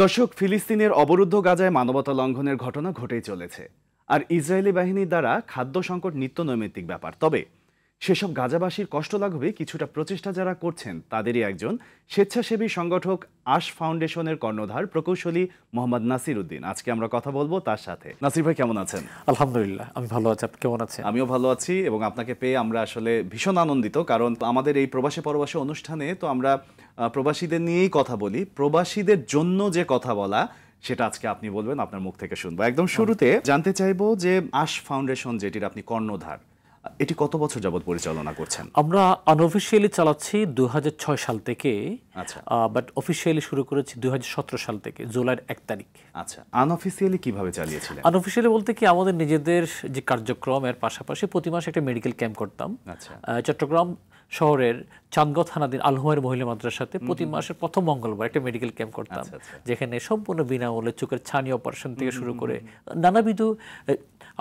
দর্শক, ফিলিস্তিনের অবরুদ্ধ গাজায় মানবতা লঙ্ঘনের ঘটনা ঘটেই চলেছে। আর ইসরায়েলি বাহিনীর দ্বারা খাদ্য সংকট নিত্য নৈমিত্তিক ব্যাপার। তবে সেসব গাজাবাসীর কষ্ট লাঘবে কিছুটা প্রচেষ্টা যারা করছেন তাদেরই একজন স্বেচ্ছাসেবী সংগঠক আশ ফাউন্ডেশনের কর্ণধার প্রকৌশলী মোহাম্মদ নাসির উদ্দিন। আজকে আমরা কথা বলবো তার সাথে। নাসির ভাই, কেমন আছেন? আলহামদুলিল্লাহ, আমি ভালো আছি। আপনি কেমন আছেন? আমিও ভালো আছি এবং আপনাকে পেয়ে আমরা আসলে ভীষণ আনন্দিত, কারণ আমাদের এই প্রবাসী পরবাসী অনুষ্ঠানে তো আমরা প্রবাসীদের নিয়েই কথা বলি। প্রবাসীদের জন্য যে কথা বলা, সেটা আজকে আপনি বলবেন, আপনার মুখ থেকে শুনবো। একদম শুরুতে জানতে চাইবো যে আশ ফাউন্ডেশন, যেটির আপনি কর্ণধার, এটি কত বছর যাবত পরিচালনা করছেন? আমরা আনঅফিশিয়ালি চালাচ্ছি 2006 সাল থেকে। আচ্ছা, বাট অফিশিয়ালি শুরু করেছি 2017 সাল থেকে, জুলাইয়ের 1 তারিখ। আচ্ছা, আনঅফিশিয়ালি কিভাবে চালিয়েছিলেন? আনঅফিশিয়ালি বলতে কি, আমাদের নিজেদের যে কার্যক্রম, এর পাশাপাশি প্রতি মাসে একটা মেডিকেল ক্যাম্প করতাম। আচ্ছা, চট্টগ্রাম শহরের চান্দগাঁও থানাধীন আল হুমায়ুন মহিলা মাদ্রাসাতে প্রতি মাসের প্রথম মঙ্গলবার একটা মেডিকেল ক্যাম্প করতাম, যেখানে সম্পূর্ণ বিনামূল্যে চোখের ছানি অপারেশন থেকে শুরু করে নানাবিধ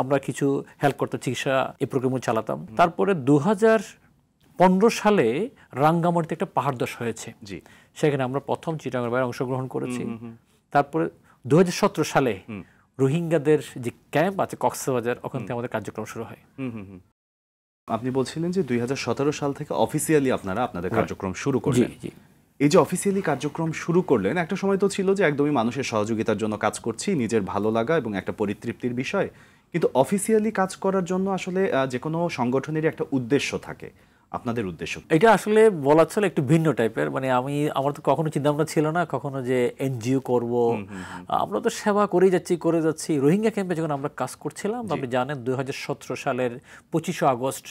আমরা কিছু হেল্প করতাম, চিকিৎসা এই প্রোগ্রাম চালাতাম। তারপরে 2015 সালে রাঙ্গামাটিতে একটা পাহাড় ধস হয়েছে, সেখানে আমরা প্রথম চিটাগাং বাইরে অংশগ্রহণ করেছি। তারপরে 2017 সালে রোহিঙ্গাদের যে ক্যাম্প আছে কক্সবাজার, ওখান থেকে আমাদের কার্যক্রম শুরু হয়। আপনি বলছিলেন যে 2017 সাল থেকে অফিসিয়ালি আপনারা আপনাদের কার্যক্রম শুরু করলেন। এই যে অফিসিয়ালি কার্যক্রম শুরু করলেন, একটা সময় তো ছিল যে একদমই মানুষের সহযোগিতার জন্য কাজ করছি, নিজের ভালো লাগা এবং একটা পরিতৃপ্তির বিষয়। কিন্তু অফিসিয়ালি কাজ করার জন্য আসলে যে কোনো সংগঠনেরই একটা উদ্দেশ্য থাকে। আপনাদের উদ্দেশ্য এটা আসলে বলা চলে একটু ভিন্ন টাইপের। মানে আমার তো কখনো চিন্তা ভাবনা ছিল না কখনো যে এনজিও করব। আমরা তো সেবা করে যাচ্ছি। রোহিঙ্গা ক্যাম্পে যখন আমরা কাজ করছিলাম, আপনি জানেন 2017 সালের 25 আগস্ট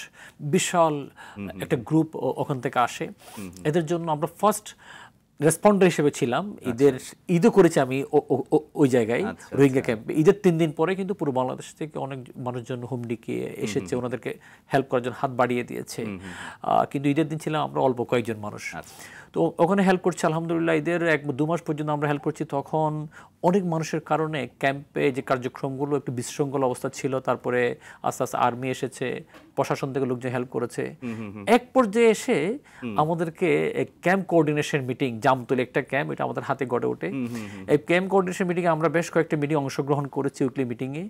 বিশাল একটা গ্রুপ ওখান থেকে আসে। এদের জন্য আমরা ফার্স্ট রেসপন্ডার হিসেবে ছিলাম। ঈদও করেছি আমি ওই জায়গায়, রোহিঙ্গা ক্যাম্পে। ঈদের 3 দিন পরে কিন্তু পুরো বাংলাদেশ থেকে অনেক মানুষজন হুমডিকে এসেছে, ওনাদেরকে হেল্প করার জন্য হাত বাড়িয়ে দিয়েছে। কিন্তু ঈদের দিন ছিলাম আমরা অল্প কয়েকজন মানুষ, তো ওখানে হেল্প করছি। আলহামদুলিল্লাহ, ঈদের 1-2 মাস পর্যন্ত আমরা হেল্প করছি। তখন অনেক মানুষের কারণে ক্যাম্পে যে কার্যক্রমগুলো একটু বিশৃঙ্খল অবস্থা ছিল। তারপরে আস্তে আস্তে আর্মি এসেছে, প্রশাসন থেকে লোকজন হেল্প করেছে। এক পর্যায়ে এসে আমাদেরকে ক্যাম্প কোঅর্ডিনেশন মিটিং, জামতলী একটা ক্যাম্প, এটা আমাদের হাতে গড়ে ওঠে। এই ক্যাম্প কোঅর্ডিনেশন মিটিংয়ে আমরা বেশ কয়েকটা মিটিং অংশগ্রহণ করেছি, উইকলি মিটিংয়ে।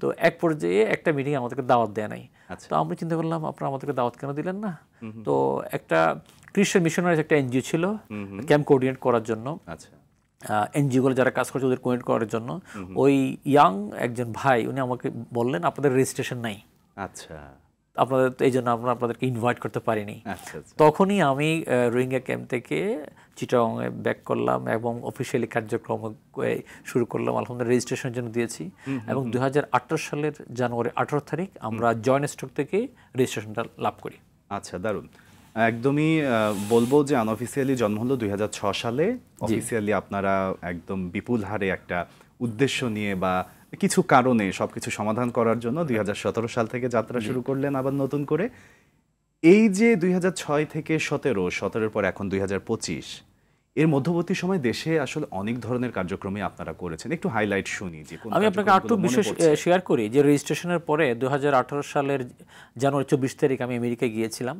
তো এক পর্যায়ে একটা মিটিং আমাদেরকে দাওয়াত দেয় নাই। তো আমরা চিন্তা করলাম, আপনারা আমাদেরকে দাওয়াত কেন দিলেন না? তো একটা খ্রিস্টান মিশনারিজ একটা এনজিও ছিল ক্যাম্প কোঅর্ডিনেট করার জন্য, এনজিওগুলো যারা কাজ করছে ওদের কোঅর্ডিনেট করার জন্য। ওই ইয়াং একজন ভাই, উনি আমাকে বললেন, আপনাদের রেজিস্ট্রেশন নাই, আচ্ছা, আপনাদের এই জন্য আমরা আপনাদেরকে ইনভাইট করতে পারিনি। তখনই আমি রোহিঙ্গা ক্যাম্প থেকে চিটাগাংয়ে ব্যাক করলাম এবং অফিসিয়ালি কার্যক্রম শুরু করলাম। আলহামদুলিল্লাহ, রেজিস্ট্রেশনের জন্য দিয়েছি এবং 2018 সালের জানুয়ারি 18 তারিখ আমরা জয়েন্ট স্টক থেকে রেজিস্ট্রেশনটা লাভ করি। আচ্ছা, দারুণ। একদমই বলবো যে আনঅফিসিয়ালি জন্ম হলো 2006 সালে। অফিসিয়ালি আপনারা একদম বিপুল হারে একটা উদ্দেশ্য নিয়ে বা কিছু কারণে সবকিছু সমাধান করার জন্য 2017 সাল থেকে যাত্রা শুরু করলেন আবার নতুন করে। এই যে 2006 থেকে 17 পর এখন 2025, এর মধ্যবর্তী সময় দেশে আসলে অনেক ধরনের কার্যক্রমে আপনারা করেছেন। একটু হাইলাইট শুনি। যে আমি আপনাকে আরেকটু বিশেষ শেয়ার করি যে রেজিস্ট্রেশনের পরে 2018 সালের জানুয়ারি 24 তারিখ আমি আমেরিকায় গিয়েছিলাম।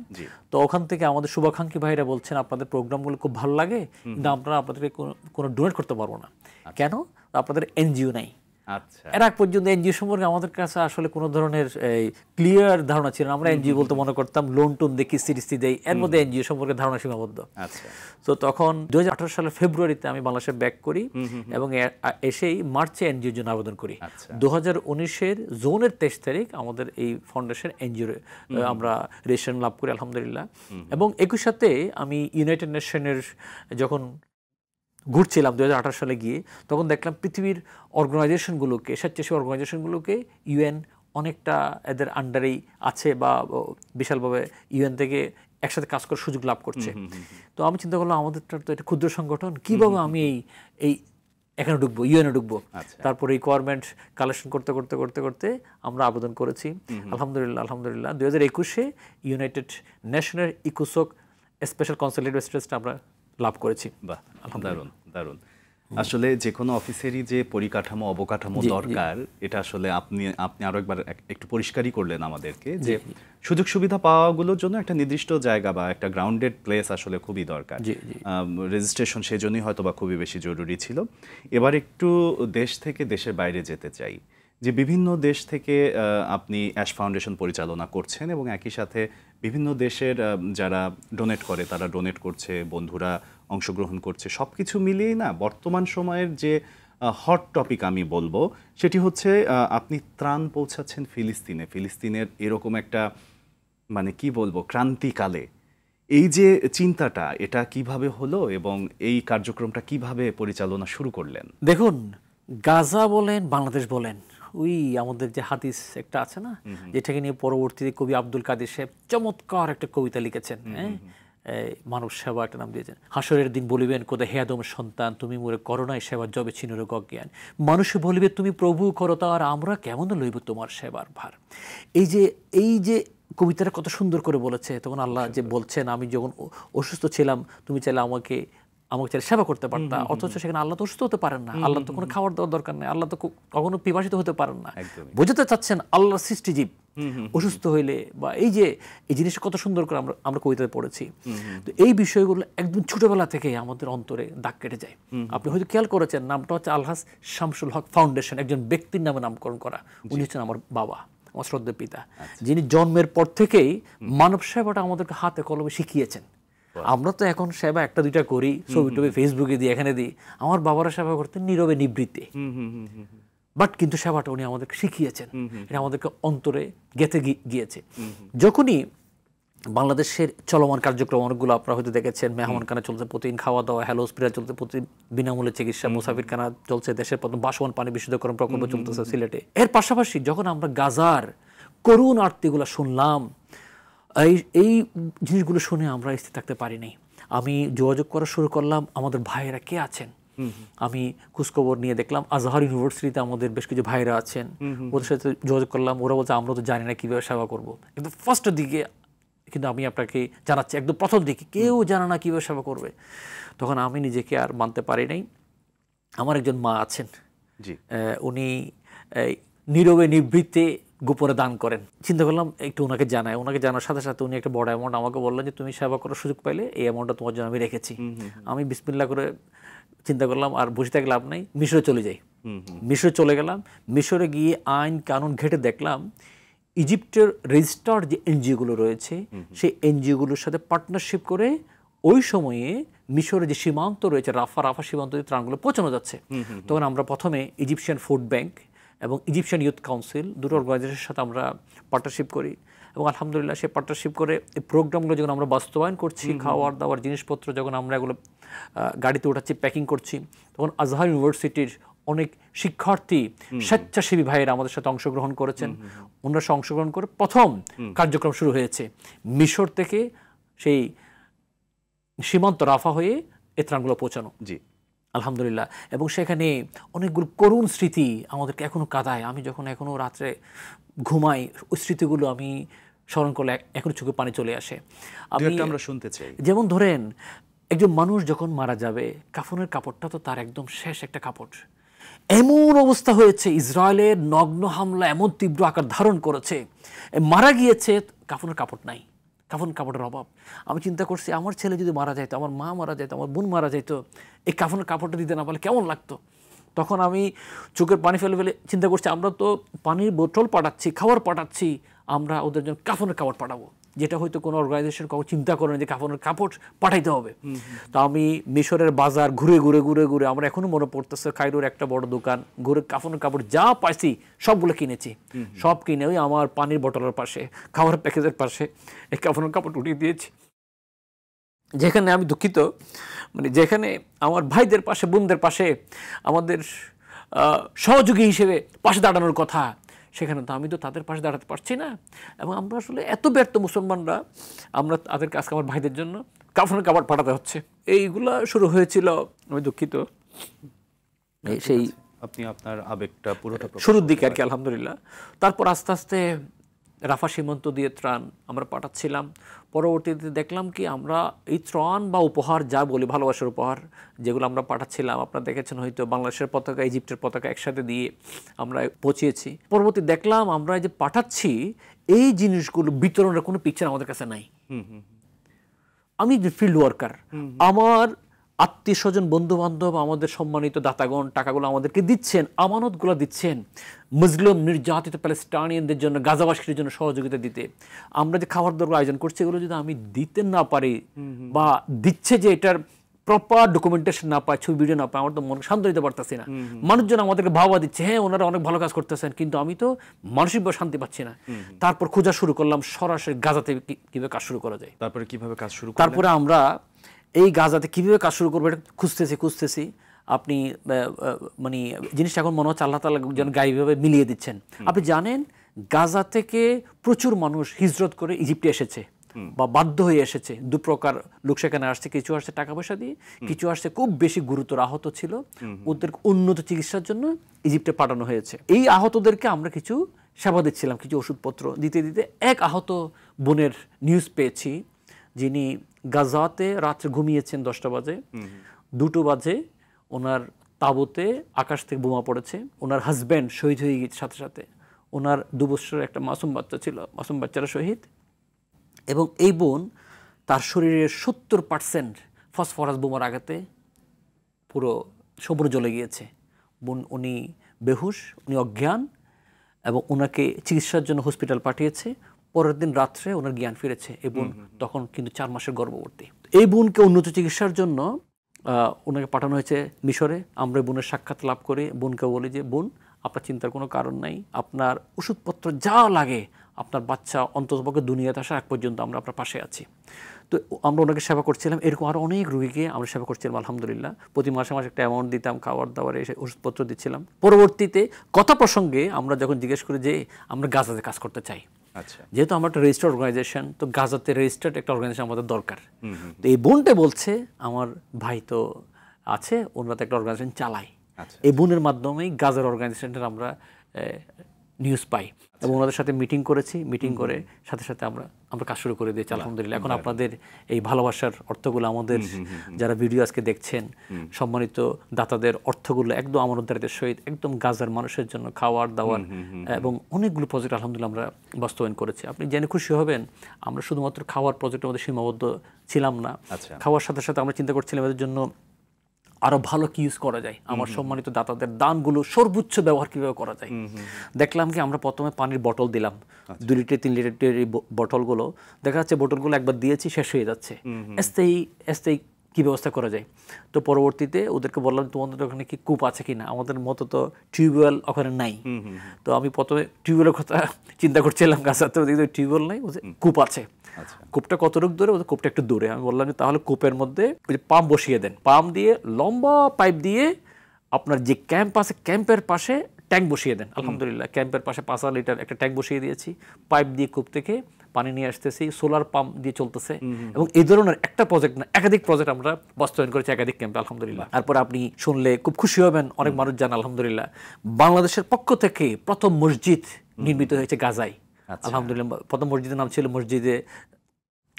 তো ওখান থেকে আমাদের শুভাকাঙ্ক্ষী ভাইরা বলছেন, আপনাদের প্রোগ্রামগুলো খুব ভালো লাগে, কিন্তু আমরা আপনাদেরকে কোনো ডোনেট করতে পারবো না। কেন? আপনাদের এনজিও নাই। এর আগ পর্যন্ত এনজিও সম্পর্কে আমাদের কাছে আসলে কোনো ধরনের ক্লিয়ার ধারণা ছিল না। আমরা এনজিও বলতে মনে করতাম লোন টোন দেখি, সিরিজটি দেই, এর মধ্যে এনজিও সম্পর্কে ধারণা সীমাবদ্ধ। তো তখন 2018 সালের ফেব্রুয়ারিতে আমি বাংলাদেশে ব্যাক করি এবং এসেই মার্চে এনজিওর জন্য আবেদন করি। 2019-এর জুনের 23 তারিখ আমাদের এই ফাউন্ডেশন এনজিও আমরা রেজিস্ট্রেশন লাভ করি, আলহামদুলিল্লাহ। এবং একই সাথে আমি ইউনাইটেড নেশনের যখন ঘুরছিলাম 2018 সালে গিয়ে, তখন দেখলাম পৃথিবীর অর্গানাইজেশনগুলোকে, স্বেচ্ছাসেবী অর্গানাইজেশনগুলোকে ইউএন অনেকটা এদের আন্ডারেই আছে বা বিশালভাবে ইউএন থেকে একসাথে কাজ করার সুযোগ লাভ করছে। তো আমি চিন্তা করলাম, আমাদেরটা তো একটা ক্ষুদ্র সংগঠন, কীভাবে আমি এই এখানে ঢুকবো, ইউএনে ঢুকবো। তারপর রিকোয়ারমেন্ট কালেকশন করতে করতে করতে করতে আমরা আবেদন করেছি। আলহামদুলিল্লাহ 2021-এ ইউনাইটেড নেশনের ইকোসোক স্পেশাল কনসালটেন্ট স্ট্যাটাসটা আমরা লাভ করেছি। বাহ, দারুণ দারুণ। আসলে যে কোনো অফিসেরই যে পরিকাঠামো অবকাঠামো দরকার, এটা আসলে আপনি আরো একবার একটু পরিষ্কারই করলেন আমাদেরকে, যে সুযোগ সুবিধা পাওয়াগুলোর জন্য একটা নির্দিষ্ট জায়গা বা একটা গ্রাউন্ডেড প্লেস আসলে খুবই দরকার। রেজিস্ট্রেশন সেজন্যই হয়তো বা খুবই বেশি জরুরি ছিল। এবার একটু দেশ থেকে দেশের বাইরে যেতে চাই, যে বিভিন্ন দেশ থেকে আপনি অ্যাশ ফাউন্ডেশন পরিচালনা করছেন এবং একই সাথে বিভিন্ন দেশের যারা ডোনেট করে তারা ডোনেট করছে, বন্ধুরা অংশগ্রহণ করছে, সব কিছু মিলিয়েই না বর্তমান সময়ের যে হট টপিক আমি বলবো সেটি হচ্ছে আপনি ত্রাণ পৌঁছাচ্ছেন ফিলিস্তিনের এরকম একটা মানে কি বলবো ক্রান্তিকালে। এই যে চিন্তাটা, এটা কিভাবে হলো এবং এই কার্যক্রমটা কিভাবে পরিচালনা শুরু করলেন? দেখুন, গাজা বলেন বাংলাদেশ বলেন, ওই আমাদের যে হাদিস একটা আছে না, যেটাকে নিয়ে পরবর্তীতে কবি আব্দুল কাদের সাহেব চমৎকার একটা কবিতা লিখেছেন, হ্যাঁ, মানব সেবা একটা নাম দিয়েছেন। হাসরের দিন বলিবেন কোদা হে আদম সন্তান, তুমি মোরে করোনায় সেবা জবে ছিনর অজ্ঞান। মানুষ বলিবে তুমি প্রভু করো তার, আমরা কেমন লইব তোমার সেবার ভার। এই যে কবিতাটা কত সুন্দর করে বলেছে। তখন আল্লাহ যে বলছেন, আমি যখন অসুস্থ ছিলাম তুমি চাইলে আমাকে চাইলে সেবা করতে পারতা, অথচ সেখানে আল্লাহ তো অসুস্থ হতে পারেন না, আল্লাহ তো কোনো খাবার দেওয়ার দরকার নেই, আল্লাহ তো কখনো পিপাসিত হতে পারেন না। বোঝাতে চাচ্ছেন আল্লাহর সৃষ্টিজীব অসুস্থ হইলে বা এই জিনিসটা কত সুন্দর করে আমরা কবিতায় পড়েছি। তো এই বিষয়গুলো একদম ছোটবেলা থেকে আমাদের অন্তরে দাগ কেটে যায়। আপনি হয়তো খেয়াল করেছেন, নামটা হচ্ছে আলহাজ শামসুল হক ফাউন্ডেশন, একজন ব্যক্তির নামে নামকরণ করা। উনি হচ্ছেন আমার বাবা, আমার শ্রদ্ধেয় পিতা, যিনি জন্মের পর থেকেই মানব সেবাটা আমাদেরকে হাতে কলমে শিখিয়েছেন। আমরা তো এখন সেবা একটা দুইটা করি, ছবি টবি ফেসবুকে দিই, এখানে দিই। আমার বাবারা সেবা করতেন নীরবে নিবৃত্তে, বাট কিন্তু সেবাটা উনি আমাদেরকে শিখিয়েছেন, এটা আমাদেরকে অন্তরে গেঁথে গিয়েছে। যখনই বাংলাদেশের চলমান কার্যক্রম অনেকগুলো আপনারা হয়তো দেখেছেন, মেহমানখানা চলছে, প্রতিদিন খাওয়া দাওয়া, হ্যালো হসপিটাল চলছে, প্রতিদিন বিনামূল্যে চিকিৎসা, মুসাফিরখানা চলছে, দেশের প্রথম বাসমান পানি বিশুদ্ধকরণ প্রকল্প চলতেছে সিলেটে। এর পাশাপাশি যখন আমরা গাজার করুণ আরতিগুলো শুনলাম, এই জিনিসগুলো শুনে আমরা স্থির থাকতে পারিনি। আমি যোগাযোগ করা শুরু করলাম, আমাদের ভাইয়েরা কে আছেন। আমি খোঁজখবর নিয়ে দেখলাম আজহার ইউনিভার্সিটিতে আমাদের বেশ কিছু ভাইরা আছেন, ওদের সাথে যোগাযোগ করলাম। ওরা বলছে আমরা তো জানি না কীভাবে সেবা করবো। কিন্তু ফার্স্টের দিকে, কিন্তু আমি আপনাকে জানাচ্ছি, একদম প্রথম দিকে কেউ জানে না কীভাবে সেবা করবে। তখন আমি নিজেকে আর মানতে পারি নাই। আমার একজন মা আছেন, উনি নীরবে নিবৃত্তে গোপনে দান করেন। চিন্তা করলাম একটু ওনাকে জানাই। ওনাকে জানার সাথে সাথে উনি একটা বড় অ্যামাউন্ট আমাকে বললেন যে তুমি সেবা করার সুযোগ পাইলে এই অ্যামাউন্টটা তোমার জন্য আমি রেখেছি। আমি বিসমিল্লাহ করে চিন্তা করলাম আর বসে থাকলে লাভ নাই, মিশরে চলে যাই। মিশরে চলে গেলাম। মিশরে গিয়ে আইন কানুন ঘেটে দেখলাম ইজিপ্টের রেজিস্টার্ড যে এনজিওগুলো রয়েছে সেই এনজিওগুলোর সাথে পার্টনারশিপ করে ওই সময়ে মিশরে যে সীমান্ত রয়েছে, রাফা সীমান্ত দিয়ে ত্রাণগুলো পৌঁছানো যাচ্ছে। তখন আমরা প্রথমে ইজিপশিয়ান ফুড ব্যাংক এবং ইজিপশিয়ান ইউথ কাউন্সিল দুটো অর্গানাইজেশনের সাথে আমরা পার্টনারশিপ করি এবং আলহামদুলিল্লাহ সেই পার্টনারশিপ করে এই প্রোগ্রামগুলো যখন আমরা বাস্তবায়ন করছি, খাওয়ার দাওয়ার জিনিসপত্র যখন আমরা এগুলো গাড়িতে উঠাচ্ছি, প্যাকিং করছি, তখন আজহার ইউনিভার্সিটির অনেক শিক্ষার্থী স্বেচ্ছাসেবী ভাইয়েরা আমাদের সাথে অংশগ্রহণ করেছেন। ওনারা অংশগ্রহণ করে প্রথম কার্যক্রম শুরু হয়েছে মিশর থেকে সেই সীমান্ত রাফা হয়ে এই ত্রাণগুলো পৌঁছানো। জি, আলহামদুলিল্লাহ। এবং সেখানে অনেকগুলো করুণ স্মৃতি আমাদেরকে এখনও কাঁদায়। আমি যখন এখনও রাত্রে ঘুমাই, ওই স্মৃতিগুলো আমি স্মরণ করলে এখনো চোখে পানি চলে আসে। আমরা শুনতে চাই। যেমন ধরেন, একজন মানুষ যখন মারা যাবে, কাফনের কাপড়টা তো তার একদম শেষ একটা কাপড়। এমন অবস্থা হয়েছে, ইসরায়েলের নগ্ন হামলা এমন তীব্র আকার ধারণ করেছে, মারা গিয়েছে, কাফনের কাপড় নাই, কাফন কাপড়ের অভাব। আমি চিন্তা করছি আমার ছেলে যদি মারা যাইতো, আমার মা মারা যাইতো, আমার বোন মারা যাইতো, এই কাফনের কাপড়টা দিতে না পারলে কেমন লাগতো। তখন আমি চোখের পানি ফেলে ফেলে চিন্তা করছি, আমরা তো পানির বোতল পাঠাচ্ছি, খাবার পাঠাচ্ছি, আমরা ওদের জন্য কাফনের কাপড় পাঠাবো, যেটা হয়তো কোনো অর্গানাইজেশন কখনো চিন্তা করে না যে কাফনের কাপড় পাঠাইতে হবে। তো আমি মিশরের বাজার ঘুরে ঘুরে ঘুরে ঘুরে, আমরা এখনো মনে পড়তেছে কায়রোর একটা বড় দোকান, ঘুরে কাফনের কাপড় যা পাইছি সবগুলো কিনেছি। সব কিনে ওই আমার পানির বোতলের পাশে, খাবার প্যাকেজের পাশে এই কাফনের কাপড় উঠিয়ে দিয়েছি। যেখানে আমি দুঃখিত, মানে যেখানে আমার ভাইদের পাশে, বোনদের পাশে, আমাদের সহযোগী হিসেবে পাশে দাঁড়ানোর কথা, সেখানে তো আমি তো তাদের পাশে দাঁড়াতে পারছি না। এবং আমরা আসলে এত ব্যর্থ মুসলমানরা, আমরা তাদেরকে আজকে আমার ভাইদের জন্য কাফনের কাপড় পাঠাতে হচ্ছে। এইগুলা শুরু হয়েছিল, আমি দুঃখিত, সেই আপনি আপনার আবেগটা পুরোটা শুরুর দিকে আর কি, আলহামদুলিল্লাহ। তারপর আস্তে আস্তে রাফা সীমান্ত দিয়ে ত্রাণ আমরা পাঠাচ্ছিলাম। পরবর্তীতে দেখলাম কি আমরা এই ত্রাণ বা উপহার যা বলি, ভালোবাসার উপহার যেগুলো আমরা পাঠাচ্ছিলাম, আপনারা দেখেছেন হয়তো বাংলাদেশের পতাকা ইজিপ্টের পতাকা একসাথে দিয়ে আমরা পৌঁছিয়েছি। পরবর্তী দেখলাম আমরা যে পাঠাচ্ছি এই জিনিসগুলো বিতরণের কোনো পিকচার আমাদের কাছে নাই। আমি যে ফিল্ড ওয়ার্কার, আমার আত্মীয় স্বজন বন্ধু বান্ধব আমাদের সম্মানিত দাতাগণ টাকাগুলো আমাদেরকে দিচ্ছেন, আমানতগুলো দিচ্ছেন মুসলিম নির্যাতিত প্যালেস্টাইনিয়ানদের জন্য, গাজাবাসীর জন্য সহযোগিতা দিতে। আমরা যে খাবার দাবার আয়োজন করছি এগুলো যদি আমি দিতে না পারি বা দিচ্ছে যে এটার প্রপার ডকুমেন্টেশন না পায়, ছবি ভিডিও না পায়, আমার তো মনে শান্ত দিতে পারতেছি না। মানুষজন আমাদেরকে ভাবা দিচ্ছে হ্যাঁ ওনারা অনেক ভালো কাজ করতেছেন, কিন্তু আমি তো মানসিকভাবে শান্তি পাচ্ছি না। তারপর খোঁজা শুরু করলাম সরাসরি গাজাতে কিভাবে কাজ শুরু করা যায়। তারপরে কিভাবে কাজ শুরু করলেন? তারপরে আমরা এই গাজাতে কীভাবে কাজ শুরু করবো এটা খুঁজতেছি। আপনি মানে জিনিসটা এখন মনে হচ্ছে আল্লাহ তাআলা যেন গাইবভাবে মিলিয়ে দিচ্ছেন। আপনি জানেন গাজা থেকে প্রচুর মানুষ হিজরত করে ইজিপ্টে এসেছে বা বাধ্য হয়ে এসেছে। দু প্রকার লোক সেখানে আসছে, কিছু আসছে টাকা পয়সা দিয়ে, কিছু আসছে খুব বেশি গুরুতর আহত ছিল, ওদের উন্নত চিকিৎসার জন্য ইজিপ্টে পাঠানো হয়েছে। এই আহতদেরকে আমরা কিছু সেবা দিচ্ছিলাম, কিছু ওষুধপত্র দিতে দিতে এক আহত বোনের নিউজ পেয়েছি, যিনি গাজাতে রাত্রে ঘুমিয়েছেন 10টা বাজে, 2টো বাজে ওনার তাঁবুতে আকাশ থেকে বোমা পড়েছে, ওনার হাজব্যান্ড শহীদ হয়ে গেছে সাথে সাথে, ওনার 2 বছরের একটা মাসুম বাচ্চা ছিল, মাসুম বাচ্চারা শহীদ। এবং এই বোন তার শরীরের 70% ফসফরাস বোমার আঘাতে পুরো সম্পূর্ণ জ্বলে গিয়েছে। বোন উনি বেহুশ, উনি অজ্ঞান, এবং ওনাকে চিকিৎসার জন্য হসপিটাল পাঠিয়েছে। পরের দিন রাত্রে ওনার জ্ঞান ফিরেছে। এই বোন তখন কিন্তু 4 মাসের গর্ভবতী। এই বোনকে উন্নত চিকিৎসার জন্য ওনাকে পাঠানো হয়েছে মিশরে। আমরা বোনের সাক্ষাৎ লাভ করে বোনকে বলি যে বোন আপনার চিন্তার কোনো কারণ নাই, আপনার ওষুধপত্র যা লাগে, আপনার বাচ্চা অন্ততপক্ষে দুনিয়াতে আসা এক পর্যন্ত আমরা আপনার পাশে আছি। তো আমরা ওনাকে সেবা করছিলাম। এরকম আরও অনেক রোগীকে আমরা সেবা করছিলাম আলহামদুলিল্লাহ। প্রতি মাসে মাসে একটা অ্যামাউন্ট দিতাম, খাবার দাবার এসে ওষুধপত্র দিচ্ছিলাম। পরবর্তীতে কথা প্রসঙ্গে আমরা যখন জিজ্ঞেস করি যে আমরা গাজাতে কাজ করতে চাই, আচ্ছা, যেহেতু আমরা একটা রেজিস্টার্ড অর্গানাইজেশন, তো গাজাতে রেজিস্টার্ড একটা অর্গানাইজেশন আমাদের দরকার। তো এই বোনটা বলছে আমার ভাই তো আছে, ওনারা তো একটা অর্গানাইজেশন চালায়। এই বোনের মাধ্যমেই গাজার অর্গানাইজেশনটার আমরা নিউজ পাই এবং ওনাদের সাথে মিটিং করেছি। মিটিং করে সাথে সাথে আমরা কাজ শুরু করে দিয়েছি আলহামদুলিল্লাহ। এখন আপনাদের এই ভালোবাসার অর্থগুলো আমাদের যারা ভিডিও আজকে দেখছেন, সম্মানিত দাতাদের অর্থগুলো একদম আমানতদারিত্বের সহিত একদম গাজার মানুষের জন্য খাওয়ার দাওয়ার এবং অনেকগুলো প্রজেক্ট আলহামদুলিল্লাহ আমরা বাস্তবায়ন করেছি। আপনি জেনে খুশি হবেন আমরা শুধুমাত্র খাওয়ার প্রজেক্টের মধ্যে সীমাবদ্ধ ছিলাম না। খাওয়ার সাথে সাথে আমরা চিন্তা করছিলাম এদের জন্য আরো ভালো কি ইউজ করা যায়, আমার সম্মানিত দাতাদের দানগুলো সর্বোচ্চ ব্যবহার কিভাবে করা যায়। দেখলাম কি আমরা প্রথমে পানির বোতল দিলাম, 2 লিটার 3 লিটারের এই বোতলগুলো, দেখা যাচ্ছে বোতলগুলো একবার দিয়েছি শেষ হয়ে যাচ্ছে, স্থায়ী কি ব্যবস্থা করা যায়। তো পরবর্তীতে ওদেরকে বললাম তোমাদের ওখানে কি কূপ আছে কিনা, আমাদের মতো তো টিউবওয়েল ওখানে নাই। তো আমি প্রথমে টিউবওয়েলের কথা চিন্তা করছিলাম, গাছাতে ওদিকে টিউবওয়েল নাই, কূপ আছে। কূপটা কতটুকু দূরে, ওদের কূপটা একটু দূরে। আমি বললাম যে তাহলে কূপের মধ্যে ওই যে পাম্প বসিয়ে দেন, পাম্প দিয়ে লম্বা পাইপ দিয়ে আপনার যে ক্যাম্প আছে ক্যাম্পের পাশে ট্যাঙ্ক বসিয়ে দেন। আলহামদুলিল্লাহ ক্যাম্পের পাশে 5 লিটার একটা ট্যাঙ্ক বসিয়ে দিয়েছি, পাইপ দিয়ে কূপ থেকে পানি নিয়ে আসতেছি, সোলার পাম্প দিয়ে চলতেছে। এবং এই ধরনের একটা প্রজেক্ট না, একাধিক প্রজেক্ট আমরা বাস্তবায়ন করেছি একাধিক ক্যাম্পে আলহামদুলিল্লাহ। তারপর আপনি শুনলে খুব খুশি হবেন, অনেক মানুষ জান আলহামদুলিল্লাহ বাংলাদেশের পক্ষ থেকে প্রথম মসজিদ নির্মিত হয়েছে গাজায় আলহামদুলিল্লাহ। প্রথম মসজিদের নাম ছিল মসজিদে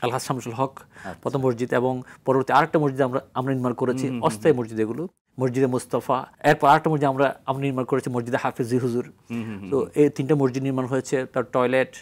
আলহাজ শামসুল হক, প্রথম মসজিদ। এবং পরবর্তী আরেকটা মসজিদ আমরা নির্মাণ করেছি, অস্থায়ী মসজিদ এগুলো, মসজিদে মুস্তাফা। এরপর আরেকটা মসজিদ আমরা নির্মাণ করেছি মসজিদে হাফিজি হুজুর। তো এই 3টা মসজিদ নির্মাণ হয়েছে, তার টয়লেট,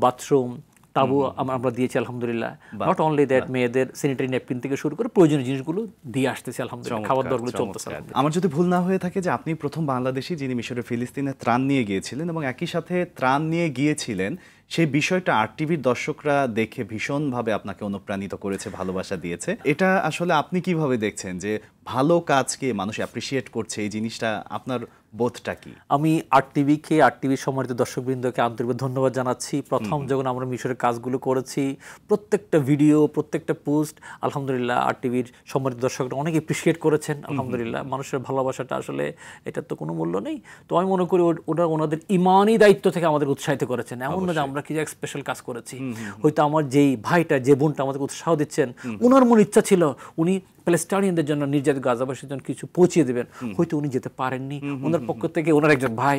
বাথরুম, তাবু আমরা দিয়েছি আলহামদুলিল্লাহ। নট অনলি দ্যাট, মেয়েদের স্যানিটারি ন্যাপকিন থেকে শুরু করে প্রয়োজনীয় জিনিসগুলো দিয়ে আসতেছি আলহামদুলিল্লাহ, খাবার দাবারগুলো চলতেছে। আমার যদি ভুল না হয়ে থাকে যে আপনি প্রথম বাংলাদেশি যিনি মিশরে ফিলিস্তিনে ত্রাণ নিয়ে গিয়েছিলেন এবং একই সাথে ত্রাণ নিয়ে গিয়েছিলেন, সেই বিষয়টা আরটিভির দর্শকরা দেখে ভীষণভাবে আপনাকে অনুপ্রাণিত করেছে, ভালোবাসা দিয়েছে। এটা আসলে আপনি কিভাবে দেখছেন যে ভালো কাজকে মানুষ অ্যাপ্রিসিয়েট করছে, এই জিনিসটা আপনার বোধটা কি? আমি আরটিভির সম্মানিত দর্শকবৃন্দকে আন্তরিক ধন্যবাদ জানাচ্ছি। প্রথম যখন আমরা মিশরের কাজগুলো করেছি, প্রত্যেকটা ভিডিও, প্রত্যেকটা পোস্ট আলহামদুলিল্লাহ আরটিভির সম্মানিত দর্শকরা অনেক অ্যাপ্রিসিয়েট করেছেন আলহামদুলিল্লাহ। মানুষের ভালোবাসাটা আসলে এটার তো কোনো মূল্য নেই। তো আমি মনে করি ওরা ওনাদের ইমানি দায়িত্ব থেকে আমাদের উৎসাহিত করেছেন। এমন না যে আমরা কি এক স্পেশাল কাজ করেছি। হয়তো আমার যেই ভাইটা, যে বোনটা আমাদের উৎসাহ দিচ্ছেন, ওনার মনে ইচ্ছা ছিল উনি প্যালেস্টাইনিয়ানদের জন্য, নির্যাতিত গাজাবাসীর জন্য কিছু পৌঁছিয়ে দেবেন, হয়তো উনি যেতে পারেননি। ওনার পক্ষ থেকে ওনার একজন ভাই,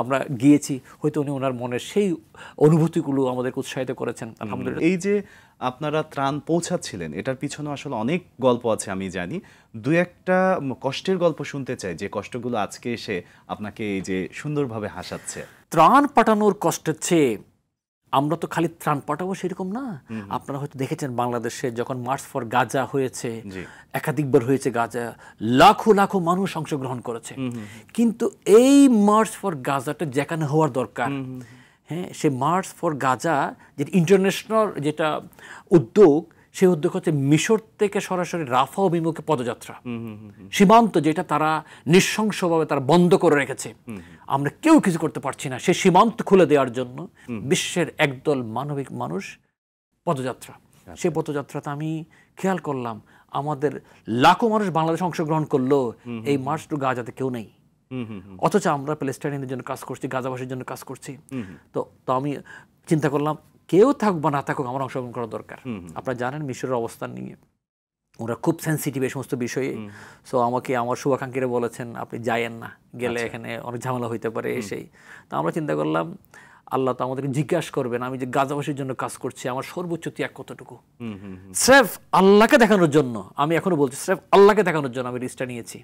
আমরা গিয়েছি, হয়তো উনি ওনার মনের সেই অনুভূতিগুলো আমাদেরকে উৎসাহিত করেছেন। আলহামদুলিল্লাহ। এই যে আপনারা ত্রাণ পৌঁছাচ্ছিলেন, এটার পিছনে আসলে অনেক গল্প আছে আমি জানি। দু একটা কষ্টের গল্প শুনতে চাই, যে কষ্টগুলো আজকে এসে আপনাকে এই যে সুন্দরভাবে হাসাচ্ছে। ত্রাণ পাঠানোর কষ্টের চেয়ে আমরা তো খালি ত্রাণ পাঠাবো সেরকম না। আপনারা হয়তো দেখেছেন বাংলাদেশে যখন মার্চ ফর গাজা হয়েছে, একাধিকবার হয়েছে গাজা, লাখো লাখো মানুষ অংশগ্রহণ করেছে। কিন্তু এই মার্চ ফর গাজাটা যেখানে হওয়ার দরকার, হ্যাঁ, সে মার্চ ফর গাজা যে ইন্টারন্যাশনাল যেটা উদ্যোগ, সেই উদ্যোগ হচ্ছে মিশর থেকে সরাসরি রাফা অভিমুখে পদযাত্রা। সীমান্ত যেটা তারা নৃশংসভাবে তারা বন্ধ করে রেখেছে, আমরা কেউ কিছু করতে পারছি না, সেই সীমান্ত খুলে দেওয়ার জন্য বিশ্বের একদল মানবিক মানুষ পদযাত্রা। সেই পদযাত্রাতে আমি খেয়াল করলাম আমাদের লাখো মানুষ বাংলাদেশে অংশগ্রহণ করলো, এই মার্চ টু গাজাতে কেউ নেই। অথচ আমরা প্যালেস্টাইনিয়ানদের জন্য কাজ করছি, গাজাবাসীর জন্য কাজ করছি। তো আমি চিন্তা করলাম কেউ থাকুক বা না থাকুক আমার অংশগ্রহণ করা দরকার। আপনারা জানেন মিশরের অবস্থান নিয়ে ওরা খুব সেন্সিটিভ এই সমস্ত বিষয়ে। সো আমাকে আমার শুভাকাঙ্ক্ষীরা বলেছেন আপনি যায়েন না, গেলে এখানে অনেক ঝামেলা হইতে পারে এসেই। তো আমরা চিন্তা করলাম আল্লাহ তো আমাদেরকে জিজ্ঞাসা করবেন আমি যে গাজাবাসীর জন্য কাজ করছি আমার সর্বোচ্চ ত্যাগ কতটুকু। স্রেফ আল্লাহকে দেখানোর জন্য, আমি এখনো বলছি স্রেফ আল্লাহকে দেখানোর জন্য আমি রিস্কটা নিয়েছি।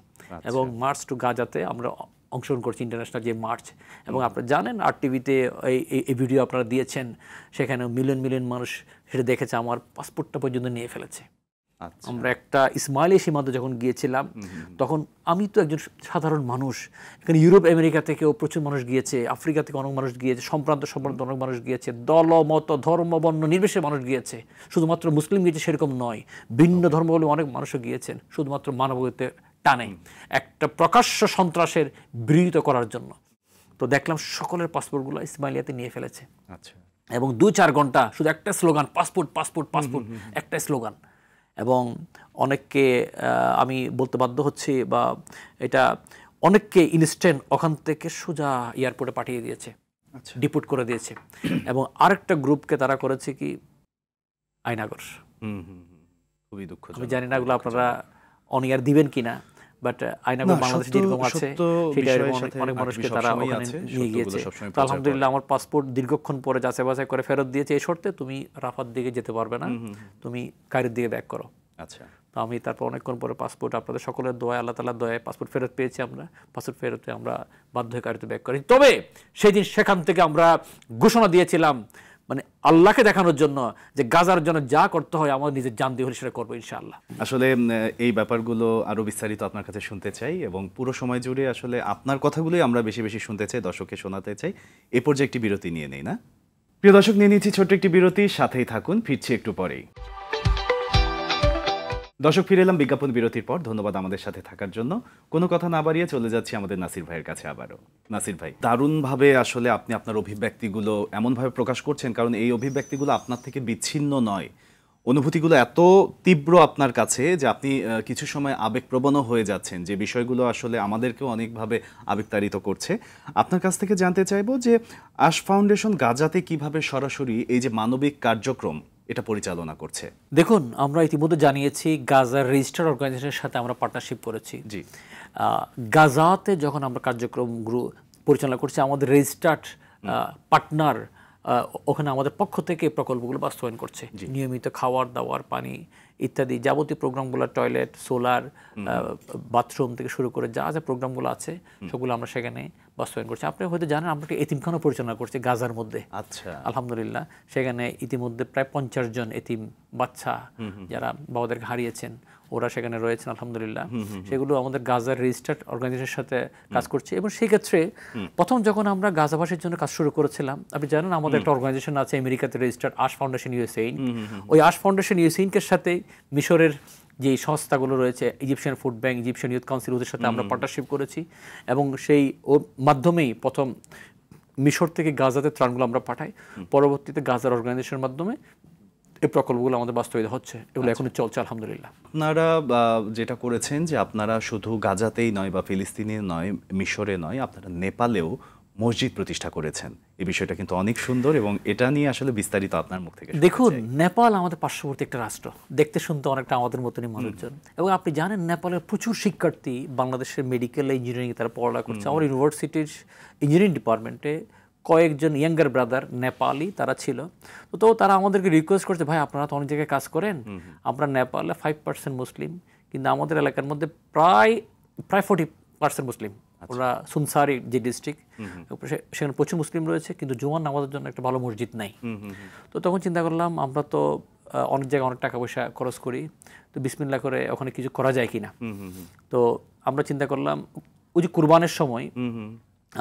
এবং মার্চ টু গাজাতে আমরা অংশগ্রহণ করছি, ইন্টারন্যাশনাল যে মার্চ। এবং আপনারা জানেন RTV-তে এই ভিডিও আপনারা দিয়েছেন, সেখানে মিলিয়ন মিলিয়ন মানুষ সেটা দেখেছে, আমার পাসপোর্টটা পর্যন্ত নিয়ে ফেলেছে। আমরা একটা ইসমাইলি সীমান্ত যখন গিয়েছিলাম তখন আমি তো একজন সাধারণ মানুষ, এখানে ইউরোপ আমেরিকা থেকেও প্রচুর মানুষ গিয়েছে, আফ্রিকা থেকে অনেক মানুষ গিয়েছে, সম্প্রান্ত অনেক মানুষ গিয়েছে, দল মত ধর্ম বর্ণ নির্বিশেষে মানুষ গিয়েছে। শুধুমাত্র মুসলিম গিয়েছে সেরকম নয়, ভিন্ন ধর্ম বলে অনেক মানুষও গিয়েছেন শুধুমাত্র মানবতার টানে একটা প্রকাশ্য সন্ত্রাসের বিরোধিতা করার জন্য। তো দেখলাম সকলের পাসপোর্টগুলো ইসমাইলিয়াতে নিয়ে ফেলেছে। আচ্ছা। এবং 2-4 ঘন্টা শুধু একটা স্লোগান, পাসপোর্ট পাসপোর্ট পাসপোর্ট, একটা স্লোগান। এবং অনেককে আমি বলতে বাধ্য হচ্ছি, বা এটা অনেককে ইনস্ট্যান্ট ওখান থেকে সোজা এয়ারপোর্টে পাঠিয়ে দিয়েছে, ডিপোর্ট করে দিয়েছে। এবং আরেকটা গ্রুপকে তারা করেছে কি আয়নাগর। খুবই দুঃখ। আমি জানি না এগুলো আপনারা অন এয়ার দিবেন কিনা, বাট আয়নাগর বাংলাদেশে যেরকম আছে সেটা অনেক মানুষকে তারা ওখানে নিয়ে গিয়েছে। তো আলহামদুলিল্লাহ আমার পাসপোর্ট দীর্ঘক্ষণ পরে যাচাই বাছাই করে ফেরত দিয়েছে, এই শর্তে তুমি রাফার দিকে যেতে পারবে না, তুমি কায়রোর দিকে ব্যাক করো। আচ্ছা। তো আমি তারপর অনেকক্ষণ পরে পাসপোর্ট আপনাদের সকলের দোয়ায়, আল্লাহ তাআলার দোয়ায় পাসপোর্ট ফেরত পেয়েছি। আমরা পাসপোর্ট ফেরতে আমরা বাধ্য হয়ে কায়রোতে ব্যাক করি। তবে সেই দিন সেখান থেকে আমরা ঘোষণা দিয়েছিলাম, মানে আল্লাহকে দেখানোর জন্য যে গাজার জন্য যা করতে হয় আমার নিজের জান দিয়ে হলে সেটা করবো ইনশাআল্লাহ। আসলে এই ব্যাপারগুলো আরো বিস্তারিত আপনার কাছে শুনতে চাই, এবং পুরো সময় জুড়ে আসলে আপনার কথাগুলোই আমরা বেশি বেশি শুনতে চাই, দর্শককে শোনাতে চাই। এ পর্যায়ে একটি বিরতি নিয়ে নেই না? প্রিয় দর্শক, নিয়ে নিচ্ছি ছোট্ট একটি বিরতি, সাথেই থাকুন, ফিরছি একটু পরেই। দর্শক, ফিরে এলাম বিজ্ঞাপন বিরতির পর। ধন্যবাদ আমাদের সাথে থাকার জন্য। কোনো কথা না বাড়িয়ে চলে যাচ্ছি আমাদের নাসির ভাইয়ের কাছে আবারও। নাসির ভাই, দারুণভাবে আসলে আপনি আপনার অভিব্যক্তিগুলো এমনভাবে প্রকাশ করছেন, কারণ এই অভিব্যক্তিগুলো আপনার থেকে বিচ্ছিন্ন নয়। অনুভূতিগুলো এত তীব্র আপনার কাছে যে আপনি কিছু সময় আবেগপ্রবণও হয়ে যাচ্ছেন, যে বিষয়গুলো আসলে আমাদেরকেও অনেকভাবে আবেগতাড়িত করছে। আপনার কাছ থেকে জানতে চাইবো যে আশ ফাউন্ডেশন গাজাতে কিভাবে সরাসরি এই যে মানবিক কার্যক্রম এটা পরিচালনা করছে। দেখুন, আমরা ইতিমধ্যে জানিয়েছি গাজার রেজিস্টার্ড অর্গানাইজেশনের সাথে আমরা পার্টনারশিপ করেছি। জি, গাজাতে যখন আমরা কার্যক্রম পরিচালনা করছি, আমাদের রেজিস্টার্ড পার্টনার ওখানে আমাদের পক্ষ থেকে প্রকল্পগুলো বাস্তবায়ন করছে। নিয়মিত খাওয়ার দাওয়ার, পানি ইত্যাদি যাবতীয় প্রোগ্রামগুলো, টয়লেট, সোলার, বাথরুম থেকে শুরু করে যা যা প্রোগ্রামগুলো আছে সেগুলো আমরা সেখানে বাস্তবায়ন করছি। আপনি হয়তো জানেন আমরা এতিমখানা পরিচালনা করছি গাজার মধ্যে। আচ্ছা, আলহামদুলিল্লাহ। সেখানে ইতিমধ্যে প্রায় 50 জন এতিম বাচ্চা যারা বাবাদেরকে হারিয়েছেন ওরা সেখানে রয়েছেন আলহামদুলিল্লাহ। সেগুলো আমাদের গাজার রেজিস্টার্ড অর্গানাইজেশনের সাথে কাজ করছে। এবং সেই ক্ষেত্রে প্রথম যখন আমরা গাজাবাসীর জন্য কাজ শুরু করেছিলাম, আপনি জানেন আমাদের একটা অর্গানাইজেশন আছে আমেরিকাতে রেজিস্টার্ড, আশ ফাউন্ডেশন ইউএসএইড। ওই আশ ফাউন্ডেশন ইউএসএইডকে সাথে মিশরের যে সংস্থাগুলো রয়েছে, Egyptian food bank, Egyptian youth council, ওদের সাথে আমরা পার্টনারশিপ করেছি। এবং সেই ওর মাধ্যমেই প্রথম মিশর থেকে গাজাতে ত্রাণগুলো আমরা পাঠাই। পরবর্তীতে গাজার অর্গানাইজেশনের মাধ্যমে এই প্রকল্পগুলো আমাদের বাস্তবায়িত হচ্ছে। এগুলো এখনো চলছে আলহামদুলিল্লাহ। আপনারা যেটা করেছেন যে আপনারা শুধু গাজাতেই নয় বা ফিলিস্তিনে নয়, মিশরে নয়, আপনারা নেপালেও মসজিদ প্রতিষ্ঠা করেছেন, এই বিষয়টা কিন্তু অনেক সুন্দর এবং এটা নিয়ে আসলে বিস্তারিত আপনার মুখ থেকে শুনতে দেখুন, চাই। নেপাল আমাদের পার্শ্ববর্তী একটা রাষ্ট্র, দেখতে শুনতে অনেকটা আমাদের মতনই মানুষজন, এবং আপনি জানেন নেপালের প্রচুর শিক্ষার্থী বাংলাদেশের মেডিকেল ইঞ্জিনিয়ারিং তারা পড়ালেখা করছে। আমার ইউনিভার্সিটির ইঞ্জিনিয়ারিং ডিপার্টমেন্টে কয়েকজন ইয়াঙ্গার ব্রাদার নেপালি তারা ছিল, তো তারা আমাদেরকে রিকোয়েস্ট করছে, ভাই আপনারা তো অনেক জায়গায় কাজ করেন, আমরা নেপালে 5% মুসলিম, কিন্তু আমাদের এলাকার মধ্যে প্রায় 40% মুসলিম। ওরা সুনসারি যে ডিস্ট্রিক্ট, সেখানে প্রচুর মুসলিম রয়েছে, কিন্তু জুমার নামাজের জন্য একটা ভালো মসজিদ নাই। তো তখন চিন্তা করলাম আমরা তো অনেক জায়গায় অনেক টাকা পয়সা খরচ করি, তো বিসমিল্লাহ করে ওখানে কিছু করা যায় কিনা। তো আমরা চিন্তা করলাম, ওই যে কুরবানের সময়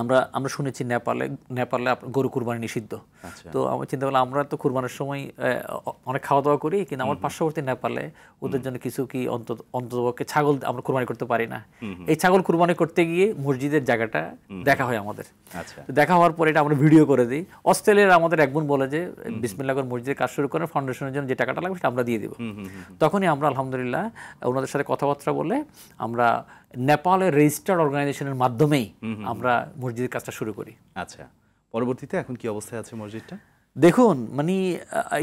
আমরা শুনেছি নেপালে গরু কুরবানি নিষিদ্ধ। তো আমরা চিন্তা করলাম আমরা তো কুরবানের সময় অনেক খাওয়া দাওয়া করি, কিন্তু আমার পার্শ্ববর্তী নেপালে ওদের জন্য কিছু কি অন্ততপক্ষে ছাগল আমরা কুরবানি করতে পারি না। এই ছাগল কুরবানি করতে গিয়ে মসজিদের জায়গাটা দেখা হয় আমাদের। তো দেখা হওয়ার পরে এটা আমরা ভিডিও করে দিই। অস্ট্রেলিয়ার আমাদের এক বোন বলে যে বিসমিল্লাহ করে মসজিদের কাজ শুরু করেন, ফাউন্ডেশনের জন্য যে টাকাটা লাগবে সেটা আমরা দিয়ে দেবো। তখনই আমরা আলহামদুলিল্লাহ ওনাদের সাথে কথাবার্তা বলে আমরা নেপালের রেজিস্টার্ড অর্গানাইজেশনের মাধ্যমেই আমরা মসজিদের কাজটা শুরু করি। আচ্ছা, পরবর্তীতে এখন কি অবস্থায় আছে মসজিদটা? দেখুন, মানে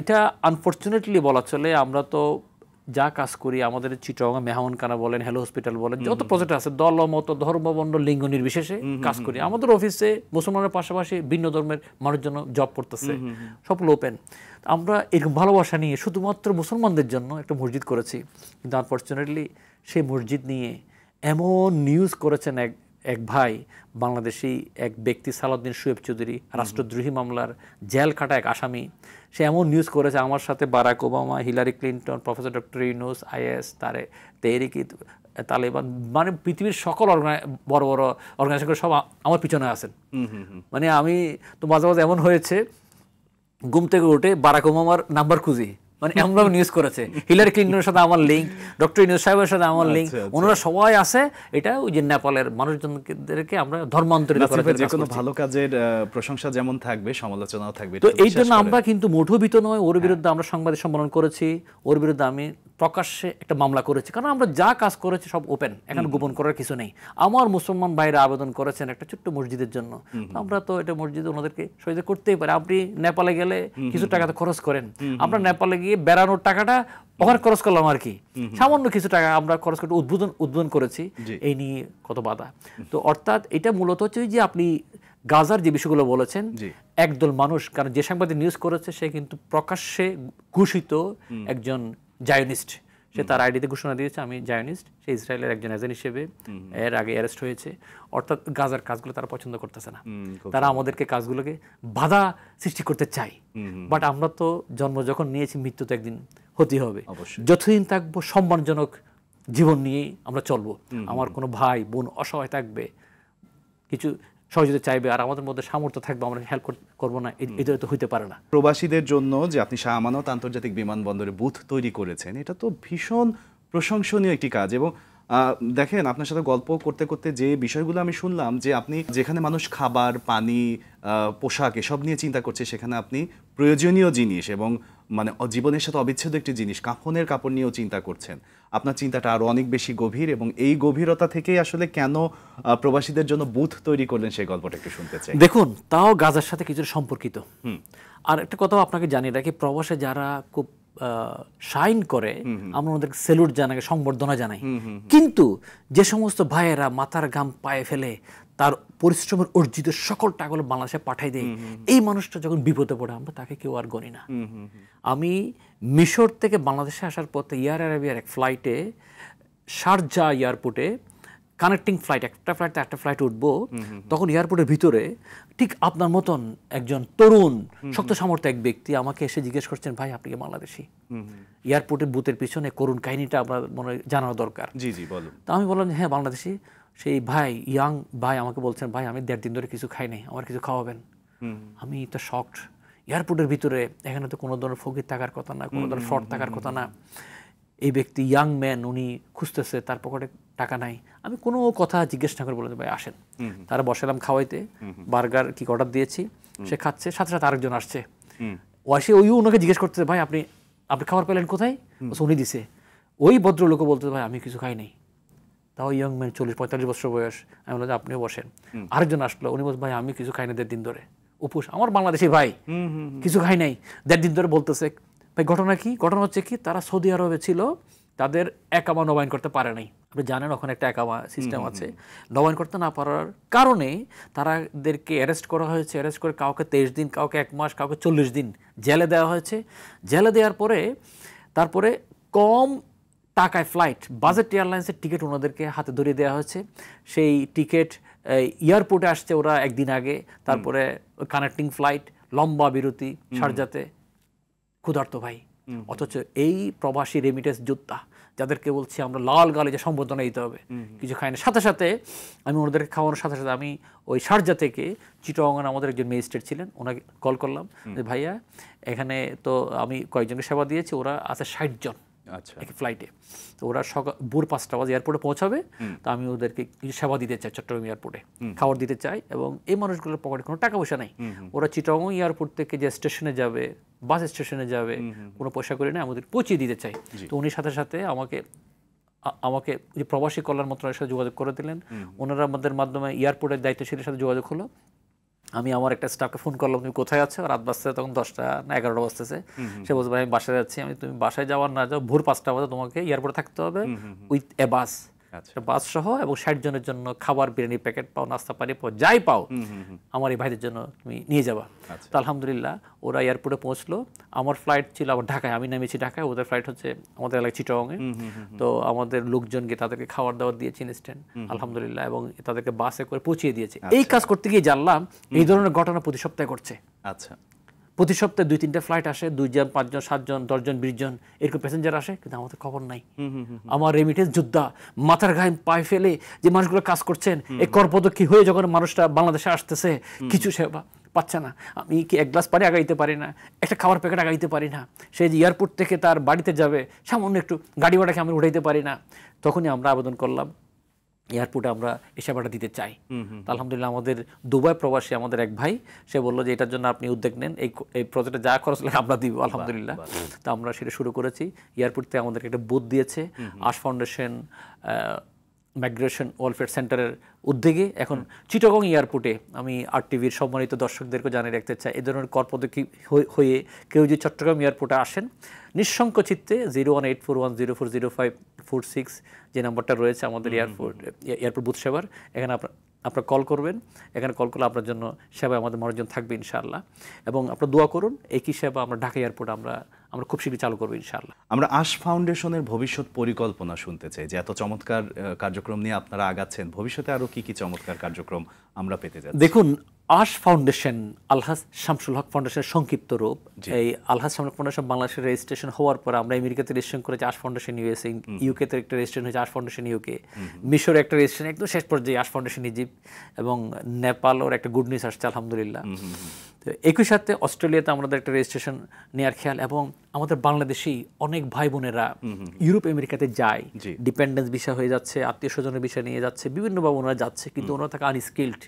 এটা আনফর্চুনেটলি বলা চলে, আমরা তো যা কাজ করি আমাদের চিটগাঁও মেহমানখানা বলেন, হ্যালো হসপিটাল বলেন, যত প্রজেক্ট আছে দল মত ধর্ম বর্ণ লিঙ্গ নির্বিশেষে কাজ করি। আমাদের অফিসে মুসলমানের পাশাপাশি ভিন্ন ধর্মের মানুষজন জব করতেছে, সবগুলো ওপেন। আমরা এরকম ভালোবাসা নিয়ে শুধুমাত্র মুসলমানদের জন্য একটা মসজিদ করেছি, কিন্তু আনফর্চুনেটলি সেই মসজিদ নিয়ে এমন নিউজ করেছেন এক ভাই, বাংলাদেশি এক ব্যক্তি সালাউদ্দিন শুয়েব চৌধুরী, রাষ্ট্রদ্রোহী মামলার জেল খাটা এক আসামি। সে এমন নিউজ করেছে, আমার সাথে Barack Obama, Hillary Clinton, professor doctor Yunus, IAS, Tehriki Taliban, মানে পৃথিবীর সকল বড় বড় অর্গানাইজেশন সব আমার পিছনে আছেন। মানে আমি তো মাঝে মাঝে এমন হয়েছে, ঘুম থেকে উঠে বারাক ওবামার নাম্বার খুঁজি, মানে এমনভাবে নিউজ করেছে। হিলারি ক্লিন্টনের সাথে আমার লিঙ্ক, ডক্টর ইউনূস সাহেবের সাথে আমার লিঙ্ক, ওনারা সবাই আছে। এটা ওই যে নেপালের মানুষজনদেরকে আমরা ধর্মান্তরিত করার যে কোনো ভালো কাজের প্রশংসা যেমন থাকবে, সমালোচনাও থাকবে। তো এই জন্য আমরা কিন্তু মুঠোবিত নয়, ওর বিরুদ্ধে আমরা সাংবাদিক সম্মেলন করেছি, ওর বিরুদ্ধে আমি প্রকাশ্যে একটা মামলা করেছি, কারণ আমরা যা কাজ করেছি সব ওপেন, এখানে গোপন করার কিছু নেই। আমার মুসলমান ভাইরা আবেদন করেছেন একটা ছোট্ট মসজিদের জন্য, আমরা তো এটা মসজিদ ওনাদেরকে সহযোগিতা করতেই পারি। আপনি নেপালে গেলে কিছু টাকা তো খরচ করেন, আমরা নেপালে গিয়ে বেড়ানোর টাকাটা ওখানে খরচ করলাম আর কি, সামান্য কিছু টাকা আমরা খরচ করে উদ্বোধন করেছি। এই নিয়ে কত বাধা। তো অর্থাৎ এটা মূলত হচ্ছে যে আপনি গাজার যে বিষয়গুলো বলেছেন, একদল মানুষ, কারণ যে সাংবাদিক নিউজ করেছে সে কিন্তু প্রকাশ্যে ঘোষিত একজন জায়নিস্ট, সে তার আইডিতে ঘোষণা দিয়েছে আমি জায়নিস্ট, সে ইসরায়েলের একজন এজেন্ট হিসেবে এর আগে অ্যারেস্ট হয়েছে। অর্থাৎ গাজার কাজগুলো তারা পছন্দ করতেছে না, তারা আমাদেরকে কাজগুলোকে বাধা সৃষ্টি করতে চায়। বাট আমরা তো জন্ম যখন নিয়েছি, মৃত্যু তো একদিন হতে হবে। যতদিন থাকবো সম্মানজনক জীবন নিয়েই আমরা চলবো। আমার কোনো ভাই বোন অসহায় থাকবে, কিছু সহযোগিতা চাইবে, আর আমাদের মধ্যে সামর্থ্য থাকবে, আমরা হেল্প করবো না, এটা তো হইতে পারে না। প্রবাসীদের জন্য যে আপনি শাহ আমানত আন্তর্জাতিক বিমানবন্দরে বুথ তৈরি করেছেন, এটা তো ভীষণ প্রশংসনীয় একটি কাজ। এবং দেখেন, আপনার সাথে গল্প করতে করতে যে বিষয়গুলো আমি শুনলাম, যে আপনি যেখানে মানুষ খাবার, পানি, পোশাক এসব নিয়ে চিন্তা করছে, সেখানে আপনি প্রয়োজনীয় জিনিস এবং মানে জীবনের সাথে অবিচ্ছেদ্য একটি জিনিস কাফনের কাপড় নিয়েও চিন্তা করছেন। আপনার চিন্তাটা আরো অনেক বেশি গভীর, এবং এই গভীরতা থেকেই আসলে কেন প্রবাসীদের জন্য বুথ তৈরি করলেন সেই গল্পটা একটু শুনতে চাই। দেখুন, তাও গাজার সাথে কিছু সম্পর্কিত। আর একটা কথাও আপনাকে জানিয়ে রাখি, প্রবাসে যারা খুব শাইন করে আমরা ওদেরকে স্যালুট জানাই, সংবর্ধনা জানাই, কিন্তু যে সমস্ত ভাইয়েরা মাথার ঘাম পায়ে ফেলে তার পরিশ্রমের অর্জিত সকল টাকাগুলো বাংলাদেশে পাঠাই দেয়, এই মানুষটা যখন বিপদে পড়ে আমরা তাকে কেউ আর গণি না। আমি মিশর থেকে বাংলাদেশে আসার পথে এয়ার আরাবিয়ার এক ফ্লাইটে শারজা এয়ারপোর্টে কানেক্টিং ফ্লাইট, একটা ফ্লাইট উঠবো, তখন এয়ারপোর্টের ভিতরে ঠিক আপনার মতন একজন তরুণ শক্ত সামর্থ্য এক ব্যক্তি আমাকে এসে জিজ্ঞেস করছেন, ভাই আপনি কি বাংলাদেশি? এয়ারপোর্টের বুথের পিছনে করুণ কাহিনীটা আপনার মনে জানানো দরকার। জি জি বলুন। তো আমি বললাম, হ্যাঁ বাংলাদেশি। সেই ভাই, ইয়াং ভাই আমাকে বলছেন, ভাই আমি 1.5 দিন ধরে কিছু খাই নাই, আমার কিছু খাওয়াবেন? আমি তো শকড। এয়ারপোর্টের ভিতরে এখানে তো কোনো ধরনের ফকির থাকার কথা না, কোনো ধরনের ফ্রড থাকার কথা না। এই ব্যক্তি ইয়াং ম্যান, উনি খুঁজতেছে, তার পকেটে টাকা নাই। আমি কোনো কথা জিজ্ঞেস না করে বললাম, ভাই আসেন। তারা বসালাম খাওয়াইতে, বার্গার কি অর্ডার দিয়েছি, সে খাচ্ছে, সাথে সাথে আরেকজন আসছে, ও আসে ওই ওনাকে জিজ্ঞেস করতেছে, ভাই আপনি খাবার পেলেন কোথায়? উনি দিছে। ওই ভদ্রলোকও বলতে, ভাই আমি কিছু খাই নাই। তাও ইয়ং ম্যান 40-45 বছর বয়স। আমি বললাম যে আপনিও বসেন। আরেকজন আসলো, উনি বলছে ভাই আমি কিছু খাই না 1.5 দিন ধরে, উপোস। আমার বাংলাদেশি ভাই, কিছু খাই নাই 1.5 দিন ধরে বলতেছে। ভাই ঘটনা কি? ঘটনা হচ্ছে কি, তারা সৌদি আরবে ছিল, তাদের একামা নবায়ন করতে পারে নাই। আপনি জানেন ওখানে একটা একামা সিস্টেম আছে, নবায়ন করতে না পারার কারণে তাদেরকে অ্যারেস্ট করা হয়েছে। অ্যারেস্ট করে কাউকে 23 দিন, কাউকে 1 মাস, কাউকে 40 দিন জেলে দেওয়া হয়েছে। জেলে দেওয়ার পরে তারপরে কম টাকায় ফ্লাইট, বাজেট এয়ারলাইন্সের টিকিট ওনাদেরকে হাতে ধরিয়ে দেওয়া হয়েছে। সেই টিকিট এয়ারপোর্টে আসছে ওরা একদিন আগে, তারপরে কানেক্টিং ফ্লাইট, লম্বা বিরতি শারজাতে। ক্ষুধার্ত ভাই, অথচ এই প্রবাসী রেমিটেন্স যোদ্ধা যাদেরকে বলছি আমরা লাল গালে যে সম্বোধনা দিতে হবে, কিছু খায় না। সাথে সাথে আমি ওনাদেরকে খাওয়ানোর সাথে সাথে আমি ওই শারজা থেকে চিটাগং আমাদের একজন ম্যাজিস্ট্রেট ছিলেন, ওনাকে কল করলাম যে ভাইয়া এখানে তো আমি কয়েকজনকে সেবা দিয়েছি, ওরা আছে 60 জন এক ফ্লাইটে। তো ওরা ভোর 5টা বাজে এয়ারপোর্টে পৌঁছাবে, তো আমি ওদেরকে কিছু সেবা দিতে চাই চট্টগ্রাম এয়ারপোর্টে, খাবার দিতে চাই। এবং এই মানুষগুলোর পকেটে কোনো টাকা পয়সা নাই, ওরা চিটাগং এয়ারপোর্ট থেকে যে স্টেশনে যাবে, বাস স্টেশনে যাবে, কোনো পয়সা করে না, আমাদের পৌঁছিয়ে দিতে চাই। তো উনি সাথে সাথে আমাকে যে প্রবাসী কল্যাণ মন্ত্রণালয়ের সাথে যোগাযোগ করে দিলেন। ওনারা আমাদের মাধ্যমে এয়ারপোর্টের দায়িত্বশীলের সাথে যোগাযোগ হলো। আমি আমার একটা স্টাফকে ফোন করলাম, তুমি কোথায় আছো? রাত বাজছে তখন 10টা না 11টা বাজতেছে। সে বলছে ভাই আমি বাসায় যাচ্ছি। আমি তুমি বাসায় যাওয়ার না যাও, ভোর 5টা বাজে তোমাকে এয়ারপোর্টে থাকতে হবে উইথ এ বাস, বাস সহ, এবং 60 জনের জন্য খাবার, বিরিয়ানি প্যাকেট পাও, নাস্তা পানি পাও, যাই পাও আমার এই ভাইদের জন্য তুমি নিয়ে যাবা। তো আলহামদুলিল্লাহ ওরা এয়ারপোর্টে পৌঁছলো। আমার ফ্লাইট ছিল আবার ঢাকায়, আমি নেমেছি ঢাকায়, ওদের ফ্লাইট হচ্ছে আমাদের এলাকায় চিটাগংয়ে। তো আমাদের লোকজনকে তাদেরকে খাবার দাবার দিয়েছি ইনস্ট্যান্ট আলহামদুলিল্লাহ, এবং তাদেরকে বাসে করে পৌঁছিয়ে দিয়েছে। এই কাজ করতে গিয়ে জানলাম এই ধরনের ঘটনা প্রতি সপ্তাহে ঘটছে। আচ্ছা, প্রতি সপ্তাহে 2-3টা ফ্লাইট আসে, 2 জন, 5 জন, 7 জন, 10 জন, 20 জন এরকম প্যাসেঞ্জার আসে, কিন্তু আমাদের খবর নাই। আমার রেমিটেন্স যোদ্ধা মাথার ঘাম পায়ে ফেলে যে মানুষগুলো কাজ করছেন, এই করপদক্ষী হয়ে যখন মানুষটা বাংলাদেশে আসতেছে, কিছু সেবা পাচ্ছে না। আমি কি 1 গ্লাস পানি আগাইতে পারি না, একটা খাবার প্যাকেট আগাইতে পারি না, সে যে এয়ারপোর্ট থেকে তার বাড়িতে যাবে সামান্য একটু গাড়ি ভাড়াকে আমি উঠাইতে পারি না। তখনই আমরা আবেদন করলাম এয়ারপোর্টে আমরা এই সেবাটা দিতে চাই। আলহামদুলিল্লাহ আমাদের দুবাই প্রবাসী আমাদের এক ভাই, সে বললো যে এটার জন্য আপনি উদ্যোগ নেন, এই প্রজেক্টে যা খরচ লাগে আমরা দিব। আলহামদুলিল্লাহ তো আমরা সেটা শুরু করেছি। এয়ারপোর্ট থেকে আমাদেরকে একটা বুথ দিয়েছে আশ ফাউন্ডেশন মাইগ্রেশন ওয়েলফেয়ার সেন্টারের উদ্যোগে। এখন চিটাগং এয়ারপোর্টে আমি RTV সম্মানিত দর্শকদেরকে জানিয়ে রাখতে চাই, এ ধরনের করপদক্ষী হয়ে কেউ যদি চট্টগ্রাম এয়ারপোর্টে আসেন, নিঃশঙ্ক চিত্তে 01841040546 যে নাম্বারটা রয়েছে আমাদের এয়ারপোর্ট বুথ সেবার, এখানে আপনারা কল করবেন। এখানে কল করলে আপনার জন্য সেবায় আমাদের মানুষজন থাকবে ইনশাআল্লাহ। এবং আপনারা দোয়া করুন, একই সেবা আমরা ঢাকা এয়ারপোর্টে আমরা খুব শীঘ্রই চালু করবো ইনশাআল্লাহ। আমরা আশ ফাউন্ডেশনের ভবিষ্যৎ পরিকল্পনা শুনতে চাই, যে এত চমৎকার কার্যক্রম নিয়ে আপনারা আগাচ্ছেন, ভবিষ্যতে আরো কি কি চমৎকার কার্যক্রম আমরা পেতে যাচ্ছি? দেখুন, আশ ফাউন্ডেশন আলহাজ শামসুল হক ফাউন্ডেশনের সংক্ষিপ্ত রূপ। এই আলহাজ শামসুল ফাউন্ডেশন বাংলাদেশের রেজিস্ট্রেশন হওয়ার পর আমরা আমেরিকাতে রেজিস্ট্রেশন করেছি আশ ফাউন্ডেশন USA, ইউকেতে একটা রেজিস্ট্রেশন হয়েছে আশ ফাউন্ডেশন UK, মিশরে একটা রেজিস্ট্রেশন একদম শেষ পর্যায়ে আশ ফাউন্ডেশন ইজিপ্ট, এবং নেপালও একটা গুড নিউজ আসছে আলহামদুলিল্লাহ। তো একই সাথে অস্ট্রেলিয়াতে আমাদের একটা রেজিস্ট্রেশন নেওয়ার খেয়াল, এবং আমাদের বাংলাদেশি অনেক ভাই বোনেরা ইউরোপ আমেরিকাতে যায়, ডিপেন্ডেন্স বিষয় হয়ে যাচ্ছে, আত্মীয় স্বজনের বিষয় নিয়ে যাচ্ছে, বিভিন্নভাবে ওনারা যাচ্ছে, কিন্তু ওনারা থাকে আনস্কিল্ড,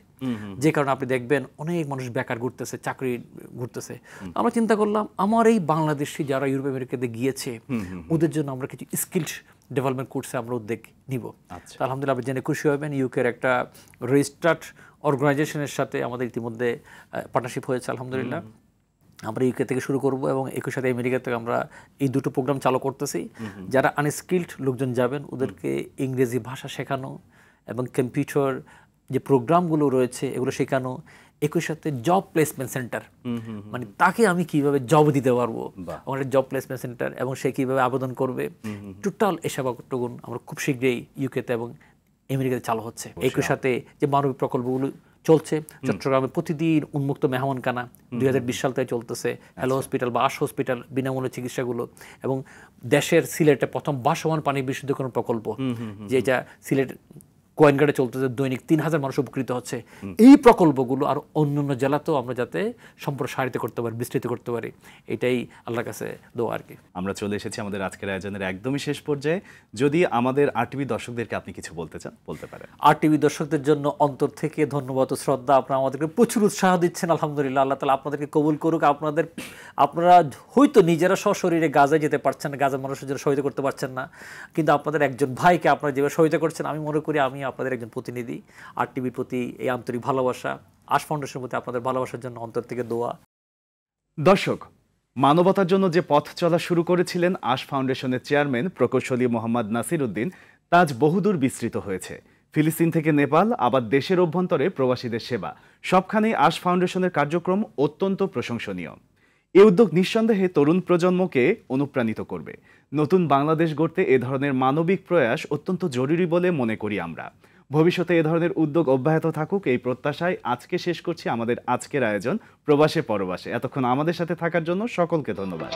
যে কারণে আপনি দেখবেন অনেক মানুষ বেকার ঘুরতেছে, চাকরি ঘুরতেছে। আমরা চিন্তা করলাম আমার এই বাংলাদেশি যারা ইউরোপ আমেরিকাতে গিয়েছে ওদের জন্য আমরা কিছু স্কিল্ড ডেভেলপমেন্ট কোর্সে আমরা উদ্যোগ নিব। আলহামদুলিল্লাহ আপনি জেনে খুশি হবেন, ইউকের একটা রেজিস্টার্ড অর্গানাইজেশনের সাথে আমাদের ইতিমধ্যে পার্টনারশিপ হয়েছে আলহামদুলিল্লাহ। আমরা ইউকে থেকে শুরু করব, এবং একই সাথে আমেরিকা থেকে আমরা এই দুটো প্রোগ্রাম চালু করতেছি। যারা আনস্কিল্ড লোকজন যাবেন ওদেরকে ইংরেজি ভাষা শেখানো এবং কম্পিউটার যে প্রোগ্রামগুলো রয়েছে এগুলো শেখানো, একই সাথে জব প্লেসমেন্ট সেন্টার, মানে তাকে আমি কিভাবে জব দিতে পারবো, আমাদের জব প্লেসমেন্ট সেন্টার, এবং সে কিভাবে আবেদন করবে, টোটাল এই সেবাটুকুন আমরা খুব শীঘ্রই ইউকেতে এবং আমেরিকাতে চালু হচ্ছে। একই সাথে যে মানবিক প্রকল্পগুলো চলছে চট্টগ্রামে প্রতিদিন উন্মুক্ত মেহমানখানা 2020 সাল থেকে চলতেছে, হ্যালো হসপিটাল বা আশ হসপিটাল বিনামূল্যে চিকিৎসাগুলো, এবং দেশের সিলেটে প্রথম বাসমান পানি বিশুদ্ধকরণ প্রকল্প, যেটা সিলেট গোয়েনঘাটে চলতেছে, দৈনিক 3000 মানুষ উপকৃত হচ্ছে। এই প্রকল্পগুলো আর অন্যান্য জেলাতেও আমরা যাতে সম্প্রসারিত করতে পারি, বিস্তৃত করতে পারি, এটাই আল্লাহর কাছে দোয়া আর কি। আমরা চলে এসেছি আমাদের আজকের আয়োজনের একদমই শেষ পর্যায়ে। যদি আমাদের আরটিভি দর্শকদেরকে আপনি কিছু বলতে চান, বলতে পারেন। আরটিভি দর্শকদের জন্য অন্তর থেকে ধন্যবাদ ও শ্রদ্ধা। আপনারা আমাদেরকে প্রচুর উৎসাহ দিচ্ছেন, আলহামদুলিল্লাহ। আল্লাহ তাআলা আপনাদেরকে কবুল করুক। আপনারা হয়তো নিজেরা সশরীরে গাজায় যেতে পারছেন না, গাজার মানুষের জন্য সহায়তা করতে পারছেন না, কিন্তু আপনাদের একজন ভাইকে আপনারা যেভাবে সহায়তা করছেন, আমি মনে করি আমি আপনাদের একজন প্রতিনিধি। আরটিভির প্রতি এই আন্তরিক ভালোবাসা, আশ ফাউন্ডেশনের প্রতি আপনাদের ভালোবাসার জন্য অন্তর থেকে দোয়া। দর্শক, মানবতার জন্য যে পথ চলা শুরু করেছিলেন আশ ফাউন্ডেশনের চেয়ারম্যান প্রকৌশলী মোহাম্মদ নাসির উদ্দিন, তা আজ বহুদূর বিস্তৃত হয়েছে। ফিলিস্তিন থেকে নেপাল, আবার দেশের অভ্যন্তরে প্রবাসীদের সেবা, সবখানেই আশ ফাউন্ডেশনের কার্যক্রম অত্যন্ত প্রশংসনীয়। এই উদ্যোগ নিঃসন্দেহে তরুণ প্রজন্মকে অনুপ্রাণিত করবে। নতুন বাংলাদেশ গড়তে এ ধরনের মানবিক প্রয়াস অত্যন্ত জরুরি বলে মনে করি আমরা। ভবিষ্যতে এ ধরনের উদ্যোগ অব্যাহত থাকুক, এই প্রত্যাশায় আজকে শেষ করছি আমাদের আজকের আয়োজন প্রবাসে পরবাসে। এতক্ষণ আমাদের সাথে থাকার জন্য সকলকে ধন্যবাদ।